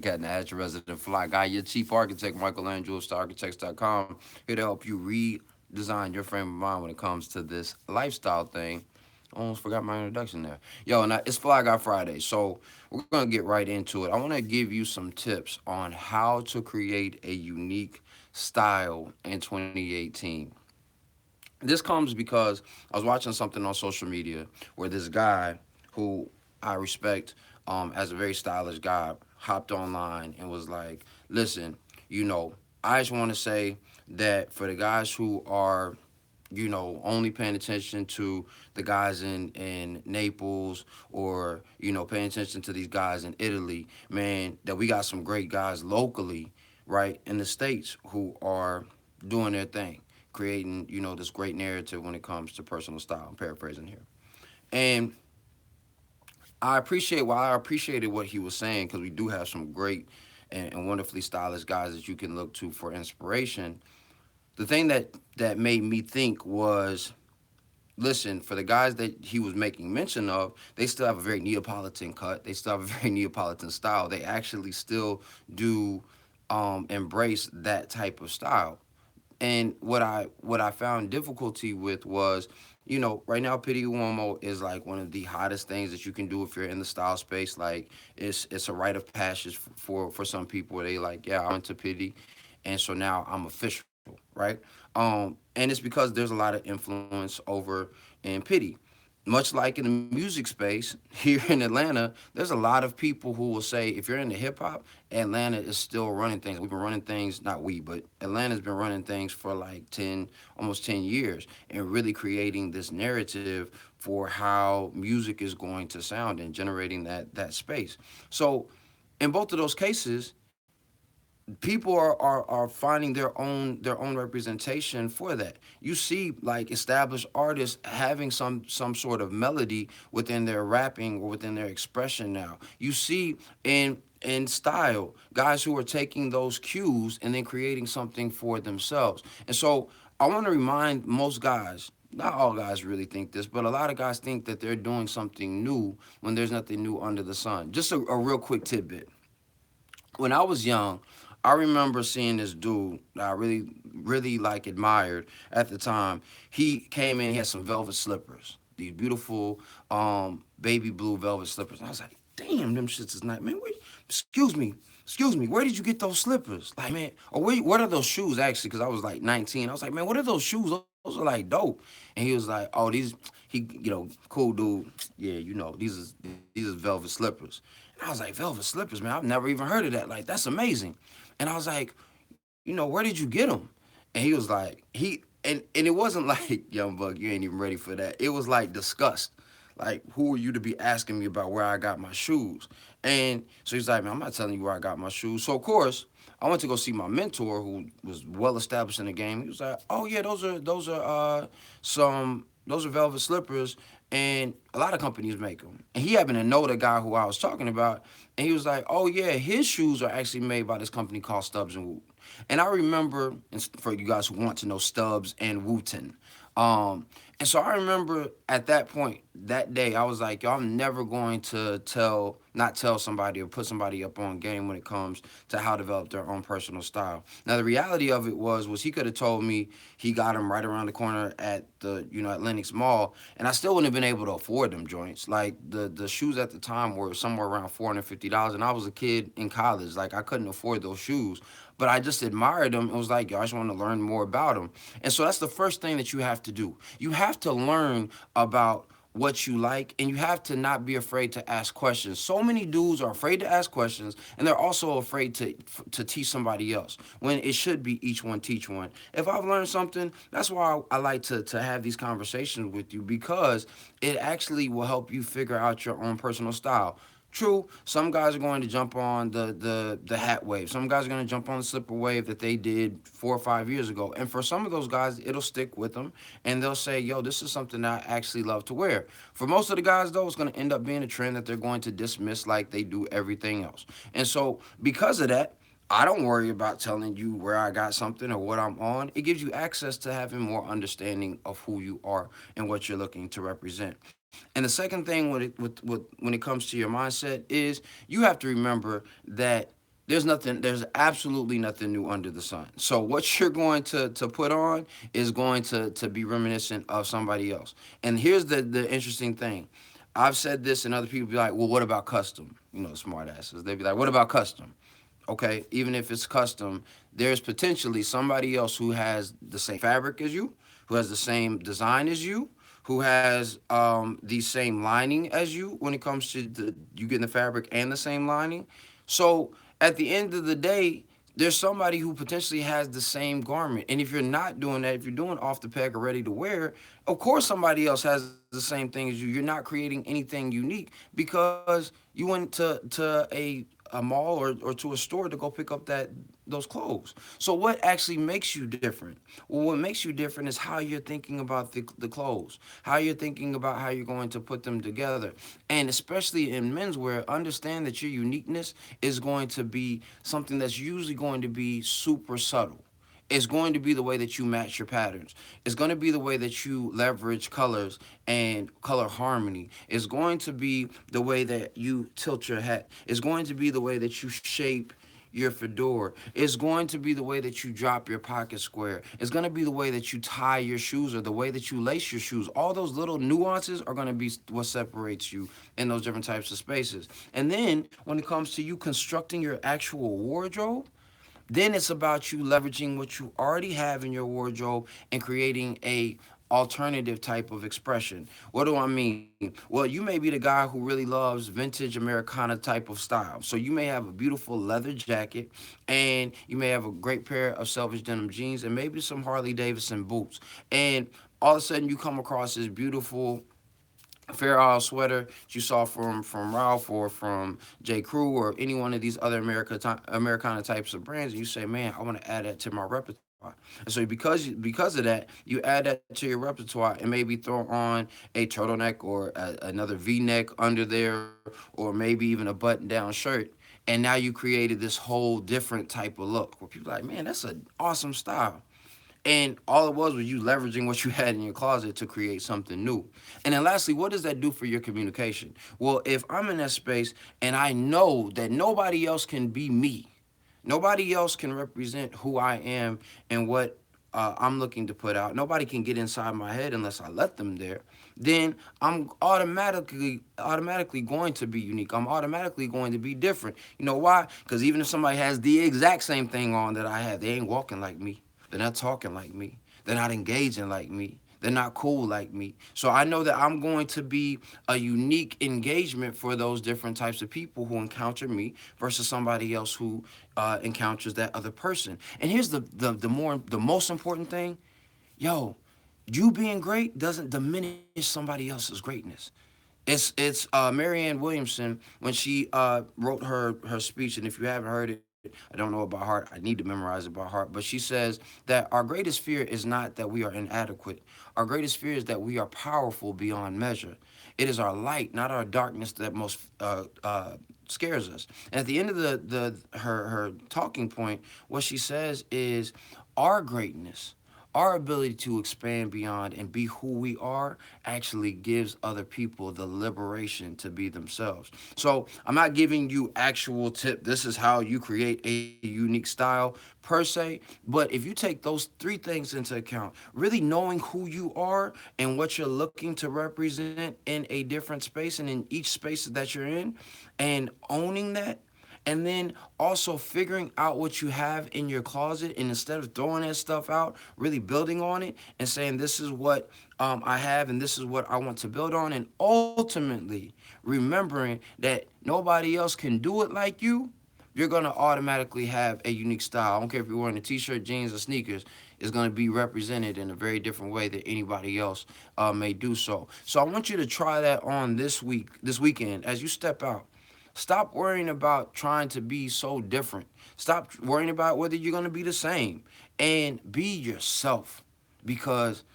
Cat Nash, your resident fly guy, your chief architect, Michelangelo, stararchitects.com, here to help you redesign your frame of mind when it comes to this lifestyle thing. Almost forgot my introduction there. Yo, and it's Fly Guy Friday, so we're gonna get right into it. I want to give you some tips on how to create a unique style in 2018. This comes because I was watching something on social media where this guy who I respect as a very stylish guy hopped online and was like, listen, I just want to say that for the guys who are only paying attention to the guys in Naples or, paying attention to these guys in Italy, man, that we got some great guys locally, right, in the States who are doing their thing, creating, this great narrative when it comes to personal style. I'm paraphrasing here. And I appreciated what he was saying because we do have some great and wonderfully stylish guys that you can look to for inspiration. The thing that made me think was, listen, for the guys that he was making mention of, they still have a very Neapolitan cut. They still have a very Neapolitan style. They actually still do embrace that type of style. And what I found difficulty with was, right now Pity Uomo is like one of the hottest things that you can do if you're in the style space. Like it's a rite of passage for some people where they like, yeah, I went to Pity, and so now I'm official, right? And it's because there's a lot of influence over in Pity. Much like in the music space here in Atlanta, there's a lot of people who will say if you're into hip hop, Atlanta is still running things. We've been running things, not we, but Atlanta's been running things for like 10, almost 10 years and really creating this narrative for how music is going to sound and generating that space. So in both of those cases, people are finding their own representation for that. You see like established artists having some sort of melody within their rapping or within their expression now. You see in style guys who are taking those cues and then creating something for themselves. And so I want to remind most guys, not all guys really think this, but a lot of guys think that they're doing something new when there's nothing new under the sun. Just a real quick tidbit. When I was young, I remember seeing this dude that I really, really like admired at the time. He came in, he had some velvet slippers, these beautiful baby blue velvet slippers. And I was like, damn, them shits is nice. Man, excuse me, where did you get those slippers? Like, man, or what are those shoes actually? Because I was like 19. I was like, man, what are those shoes? Those are like dope. And he was like, oh, cool dude. Yeah, these is velvet slippers. And I was like, velvet slippers, man. I've never even heard of that. Like, that's amazing. And I was like, where did you get them? And he was like, and it wasn't like, young buck, you ain't even ready for that. It was like disgust. Like, who are you to be asking me about where I got my shoes? And so he's like, man, I'm not telling you where I got my shoes. So of course, I went to go see my mentor, who was well established in the game. He was like, oh yeah, those are velvet slippers, and a lot of companies make them. And he happened to know the guy who I was talking about, and he was like, oh yeah, his shoes are actually made by this company called Stubbs and Woot. And I remember, and for you guys who want to know, Stubbs and Wooten. And so I remember at that point, that day, I was like, yo, I'm never going to not tell somebody or put somebody up on game when it comes to how to develop their own personal style. Now, the reality of it was he could have told me he got them right around the corner at at Lenox Mall, and I still wouldn't have been able to afford them joints. Like, the shoes at the time were somewhere around $450, and I was a kid in college. Like, I couldn't afford those shoes. But I just admired them and was like, yo, I just want to learn more about them. And so that's the first thing that you have to do. You have to learn about what you like, and you have to not be afraid to ask questions. So many dudes are afraid to ask questions, and they're also afraid to teach somebody else when it should be each one teach one. If I've learned something, that's why I like to have these conversations with you, because it actually will help you figure out your own personal style. True, some guys are going to jump on the hat wave. Some guys are going to jump on the slipper wave that they did 4 or 5 years ago. And for some of those guys, it'll stick with them, and they'll say, yo, this is something I actually love to wear. For most of the guys, though, it's going to end up being a trend that they're going to dismiss like they do everything else. And so because of that, I don't worry about telling you where I got something or what I'm on. It gives you access to having more understanding of who you are and what you're looking to represent. And the second thing when it comes to your mindset is you have to remember that there's absolutely nothing new under the sun. So what you're going to put on is going to be reminiscent of somebody else. And here's the interesting thing. I've said this and other people be like, well, what about custom? You know, smart asses. They'd be like, what about custom? Okay, even if it's custom, there's potentially somebody else who has the same fabric as you, who has the same design as you, who has the same lining as you when it comes to you getting the fabric and the same lining. So at the end of the day, there's somebody who potentially has the same garment. And if you're not doing that, if you're doing off the peg or ready to wear, of course somebody else has the same thing as you. You're not creating anything unique because you went to a mall or to a store to go pick up those clothes. So what actually makes you different? Well, what makes you different is how you're thinking about the clothes, how you're thinking about how you're going to put them together. And especially in menswear, understand that your uniqueness is going to be something that's usually going to be super subtle. It's going to be the way that you match your patterns. It's going to be the way that you leverage colors and color harmony. It's going to be the way that you tilt your hat. It's going to be the way that you shape your fedora. It's going to be the way that you drop your pocket square. It's going to be the way that you tie your shoes or the way that you lace your shoes. All those little nuances are going to be what separates you in those different types of spaces. And then when it comes to you constructing your actual wardrobe, then it's about you leveraging what you already have in your wardrobe and creating a alternative type of expression. What do I mean? Well, you may be the guy who really loves vintage Americana type of style. So you may have a beautiful leather jacket and you may have a great pair of Selvedge denim jeans and maybe some Harley Davidson boots. And all of a sudden you come across this beautiful Fair Isle sweater that you saw from Ralph or from J. Crew or any one of these other Americana types of brands, and you say, "Man, I want to add that to my repertoire." And so because of that, you add that to your repertoire and maybe throw on a turtleneck or another V-neck under there, or maybe even a button-down shirt. And now you created this whole different type of look where people are like, "Man, that's an awesome style." And all it was you leveraging what you had in your closet to create something new. And then lastly, what does that do for your communication? Well, if I'm in that space and I know that nobody else can be me, nobody else can represent who I am and what I'm looking to put out. Nobody can get inside my head unless I let them there. Then I'm automatically going to be unique. I'm automatically going to be different. You know why? Because even if somebody has the exact same thing on that I have, they ain't walking like me. They're not talking like me. They're not engaging like me. They're not cool like me. So I know that I'm going to be a unique engagement for those different types of people who encounter me versus somebody else who encounters that other person. And here's the most important thing, yo, you being great doesn't diminish somebody else's greatness. It's Marianne Williamson when she wrote her speech, and if you haven't heard it, I don't know it by heart. I need to memorize it by heart. But she says that our greatest fear is not that we are inadequate. Our greatest fear is that we are powerful beyond measure. It is our light, not our darkness, that most scares us. And at the end of her talking point, what she says is our greatness, our ability to expand beyond and be who we are actually gives other people the liberation to be themselves. So I'm not giving you actual tip. This is how you create a unique style per se. But if you take those three things into account, really knowing who you are and what you're looking to represent in a different space and in each space that you're in, and owning that, and then also figuring out what you have in your closet, and instead of throwing that stuff out, really building on it and saying, this is what I have and this is what I want to build on, and ultimately remembering that nobody else can do it like you're going to automatically have a unique style. I don't care if you're wearing a t-shirt, jeans, or sneakers. It's going to be represented in a very different way than anybody else may do so. So I want you to try that on this weekend, as you step out. Stop worrying about trying to be so different. Stop worrying about whether you're going to be the same, and be yourself, because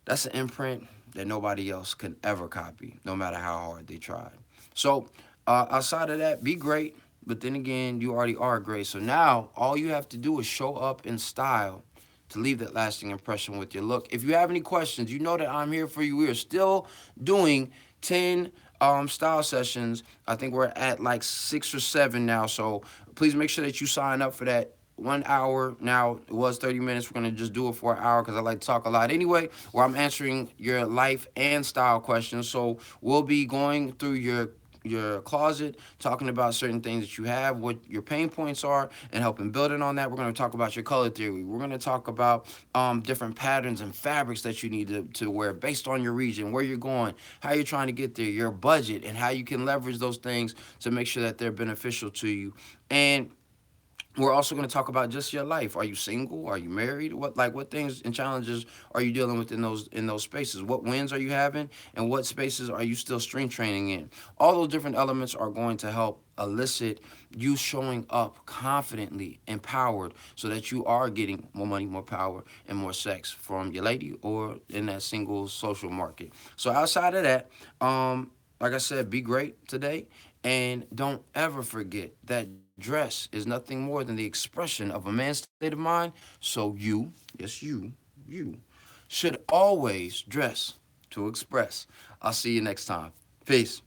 that's an imprint that nobody else can ever copy, no matter how hard they tried. So outside of that, be great. But then again, you already are great. So now all you have to do is show up in style to leave that lasting impression with your look. If you have any questions, you know that I'm here for you. We are still doing 10 style sessions. I think we're at like 6 or 7 now. So Please make sure that you sign up for that 1 hour. Now it was 30 minutes. We're gonna just do it for an hour because I like to talk a lot anyway. Where I'm answering your life and style questions. So we'll be going through your closet, talking about certain things that you have, what your pain points are, and helping building on that. We're going to talk about your color theory. We're going to talk about different patterns and fabrics that you need to wear based on your region, where you're going, how you're trying to get there, your budget, and how you can leverage those things to make sure that they're beneficial to you. And we're also going to talk about just your life. Are you single? Are you married? What things and challenges are you dealing with in those spaces? What wins are you having, and what spaces are you still strength training in? All those different elements are going to help elicit you showing up confidently, empowered, so that you are getting more money, more power, and more sex from your lady or in that single social market. So outside of that, like I said, be great today. And don't ever forget that dress is nothing more than the expression of a man's state of mind. So you, yes, you should always dress to express. I'll see you next time. Peace.